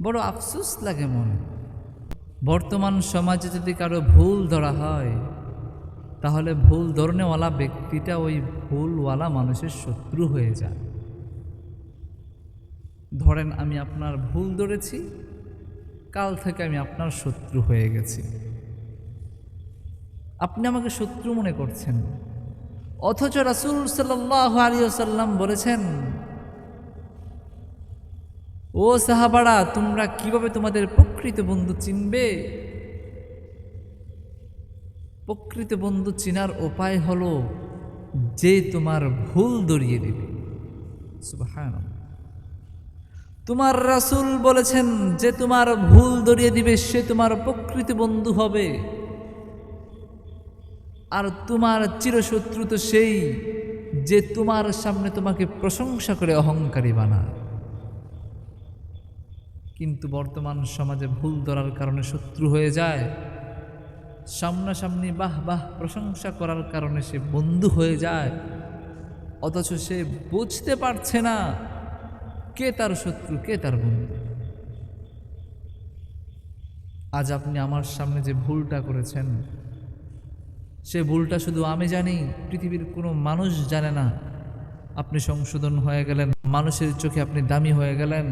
বড় আফসোস লাগে মনে। বর্তমান সমাজে যদি কারো ভুল ধরা হয়, তাহলে ভুল ধরনেওয়ালা ব্যক্তিটা ওই ভুলওয়ালা মানুষের শত্রু হয়ে যায়। ধরেন আমি আপনার ভুল ধরেছি, কাল থেকে আমি আপনার শত্রু হয়ে গেছি। আপনি আমাকে শত্রু মনে করছেন, অথচ রাসূল সাল্লাল্লাহু আলাইহি ওয়াসাল্লাম বলেছেন, ও সাহাবারা, তোমরা কিভাবে তোমাদের প্রকৃত বন্ধু চিনবে? প্রকৃত বন্ধু চিনার উপায় হলো যে তোমার ভুল ধরিয়ে দিবে। সুবহানাল্লাহ। তোমার রাসূল বলেছেন, যে তোমার ভুল ধরিয়ে দিবে সে তোমার প্রকৃত বন্ধু হবে। আর তোমার চিরশত্রু তো সেই যে তোমার সামনে তোমাকে প্রশংসা করে অহংকারী বানায়। কিন্তু বর্তমান সমাজে ভুল ধরার কারণে শত্রু হয়ে যায়, সামনাসামনি বাহ বাহ প্রশংসা করার কারণে সে বন্ধু হয়ে যায়, অথচ সে বুঝতে পারছে না কে তার শত্রু, কে তার বন্ধু। আজ আপনি আমার সামনে যে ভুলটা করেছেন, সে ভুলটা শুধু আমি জানি, পৃথিবীর কোনো মানুষ জানে না। আপনি সংশোধন হয়ে গেলেন, মানুষের চোখে আপনি দামি হয়ে গেলেন।